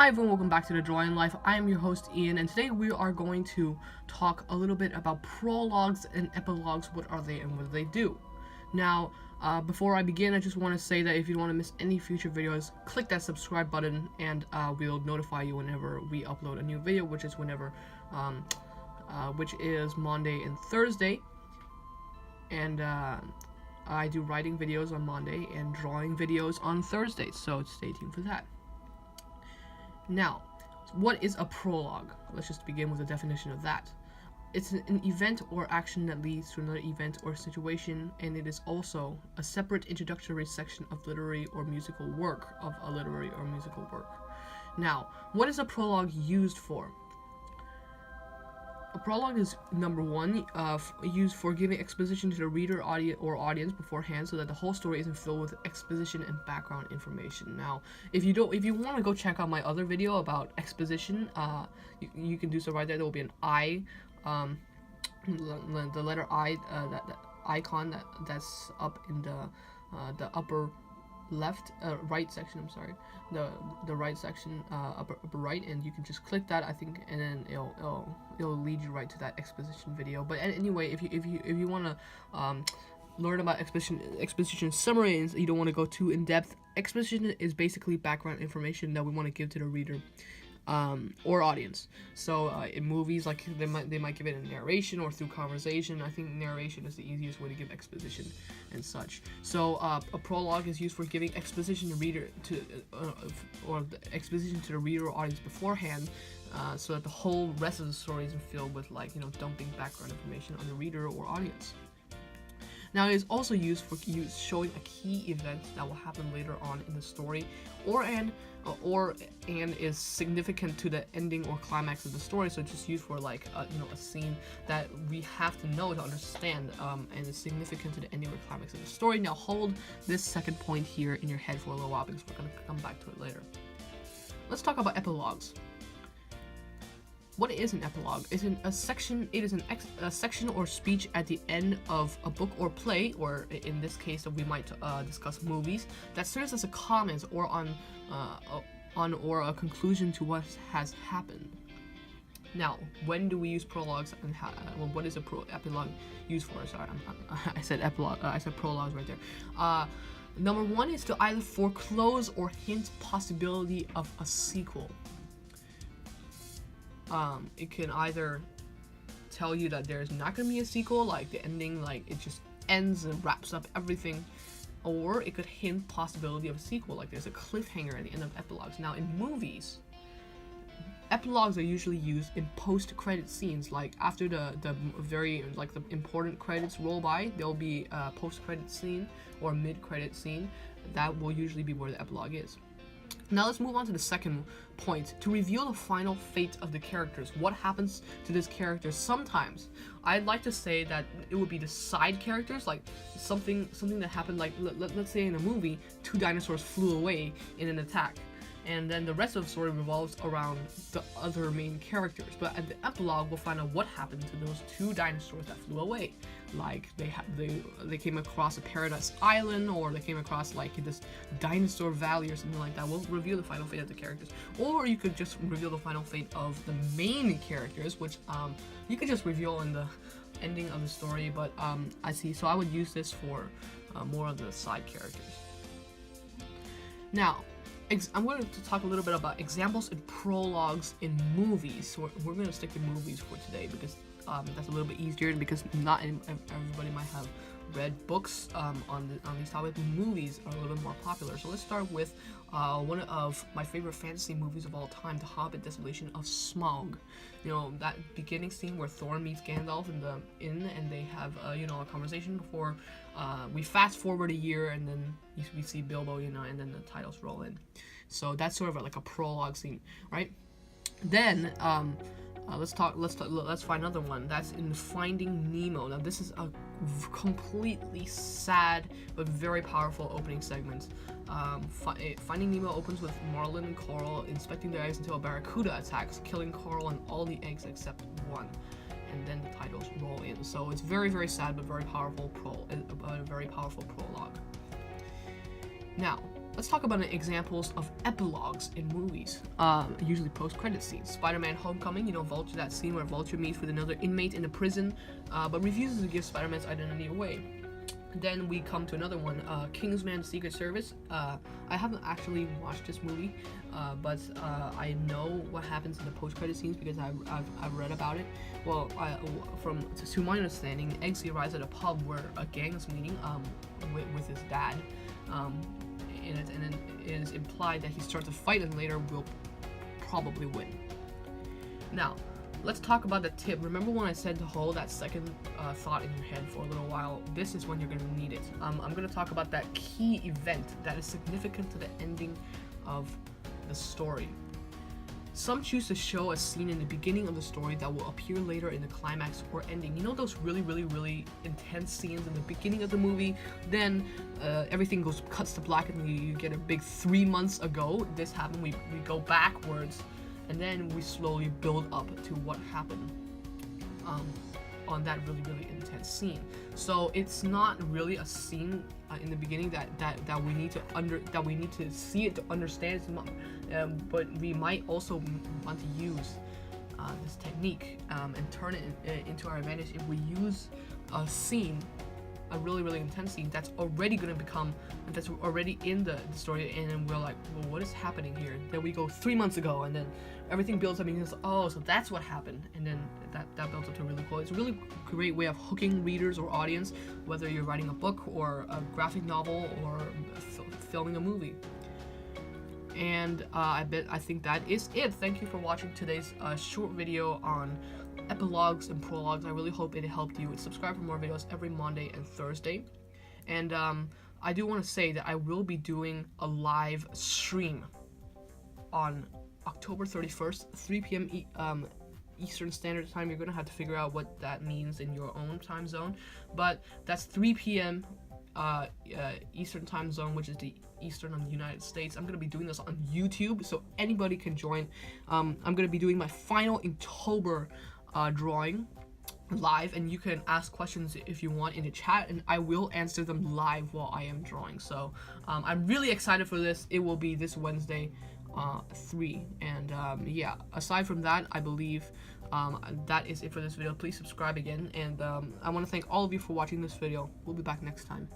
Hi everyone, welcome back to The Drawing Life. I am your host Ian, and today we are going to talk a little bit about prologues and epilogues. What are they and what do they do? Now, before I begin, I just want to say that if you don't want to miss any future videos, click that subscribe button and we'll notify you whenever we upload a new video, which is Monday and Thursday. And I do writing videos on Monday and drawing videos on Thursday, so stay tuned for that. Now, what is a prologue? Let's just begin with a definition of that. It's an event or action that leads to another event or situation, and it is also a separate introductory section of literary or musical work, Now, what is a prologue used for? A prologue is, number one, used for giving exposition to the reader or audience beforehand, so that the whole story isn't filled with exposition and background information. Now, if you want to go check out my other video about exposition, you can do so right there. There will be an I, the letter I, that icon that's up in the upper left right section. I'm sorry, the right section, upper right, and you can just click that, I think, and then it'll lead you right to that exposition video. But anyway, if you want to learn about exposition summary and you don't want to go too in depth, exposition is basically background information that we want to give to the reader or audience. So in movies, like they might give it in narration or through conversation. I think narration is the easiest way to give exposition and such. So a prologue is used for giving exposition to reader or the exposition to the reader or audience beforehand, so that the whole rest of the story isn't filled with dumping background information on the reader or audience. Now, it is also used for showing a key event that will happen later on in the story, and is significant to the ending or climax of the story. So it's just used for a scene that we have to know to understand, and is significant to the ending or climax of the story. Now, hold this second point here in your head for a little while, because we're going to come back to it later. Let's talk about epilogues. What is an epilogue? It is a section or speech at the end of a book or play, or in this case we might discuss movies, that serves as a comment or on or a conclusion to what has happened. Now, when do we use prologues, and what is a epilogue used for? Sorry, I said epilogue. I said prologues right there. Number one is to either foreclose or hint possibility of a sequel. It can either tell you that there's not going to be a sequel, like the ending, like it just ends and wraps up everything, or it could hint possibility of a sequel, like there's a cliffhanger at the end of epilogues. Now, in movies, epilogues are usually used in post-credit scenes, like after the important credits roll by, there'll be a post-credit scene or mid-credit scene. That will usually be where the epilogue is. Now let's move on to the second point, to reveal the final fate of the characters. What happens to this character? Sometimes I'd like to say that it would be the side characters, like something that happened, like let's say in a movie, 2 dinosaurs flew away in an attack, and then the rest of the story revolves around the other main characters. But at the epilogue, we'll find out what happened to those 2 dinosaurs that flew away. Like they came across a paradise island, or they came across like this dinosaur valley or something like that. We'll reveal the final fate of the characters. Or you could just reveal the final fate of the main characters, which you could just reveal in the ending of the story. But I see. So I would use this for more of the side characters. Now, I'm going to talk a little bit about examples and prologues in movies. So we're going to stick to movies for today, because that's a little bit easier, because not everybody might have read books on these topics. Movies are a little bit more popular. So let's start with one of my favorite fantasy movies of all time, The Hobbit: Desolation of Smaug. That beginning scene where Thorin meets Gandalf in the inn, and they have a conversation before we fast forward a year, and then we see Bilbo, and then the titles roll in. So that's sort of like a prologue scene, right? Then let's find another one. That's in Finding Nemo. Now, this is a completely sad but very powerful opening segment. Finding Nemo opens with Marlin and Coral inspecting their eggs until a barracuda attacks, killing Coral and all the eggs except one. And then the titles roll in. So it's very, very sad but very powerful prologue. Now, let's talk about examples of epilogues in movies, usually post-credit scenes. Spider-Man Homecoming, you know, Vulture, that scene where Vulture meets with another inmate in a prison, but refuses to give Spider-Man's identity away. Then we come to another one, Kingsman Secret Service. I haven't actually watched this movie, but I know what happens in the post-credit scenes because I've read about it. Well, to my understanding, Eggsy arrives at a pub where a gang is meeting with his dad, and it is implied that he starts a fight and later will probably win. Now, let's talk about the tip. Remember when I said to hold that second thought in your head for a little while? This is when you're going to need it. I'm going to talk about that key event that is significant to the ending of the story. Some choose to show a scene in the beginning of the story that will appear later in the climax or ending. You know those really intense scenes in the beginning of the movie, then everything cuts to black and you get a big 3 months ago. This happened, we go backwards, and then we slowly build up to what happened on that really intense scene. So it's not really a scene in the beginning that we need to see it to understand it, but we might also want to use this technique and turn it into our advantage if we use a scene, a really intense scene that's already in the story, and then we're like, well, what is happening here? Then we go 3 months ago, and then everything builds up, and it's, oh, so that's what happened, and then that builds up to really cool. It's a really great way of hooking readers or audience, whether you're writing a book or a graphic novel or filming a movie. And I think that is it. Thank you for watching today's short video on epilogues and prologues. I really hope it helped you. Subscribe for more videos every Monday and Thursday. And I do want to say that I will be doing a live stream on October 31st, 3 p.m. Eastern Standard Time. You're going to have to figure out what that means in your own time zone. But that's 3 p.m. Eastern Time Zone, which is the Eastern on the United States. I'm going to be doing this on YouTube, so anybody can join. I'm going to be doing my final Inktober drawing live, and you can ask questions if you want in the chat, and I will answer them live while I am drawing. So I'm really excited for this. It will be this Wednesday, 3, and yeah, aside from that, I believe that is it for this video. Please subscribe again, and I want to thank all of you for watching this video. We'll be back next time.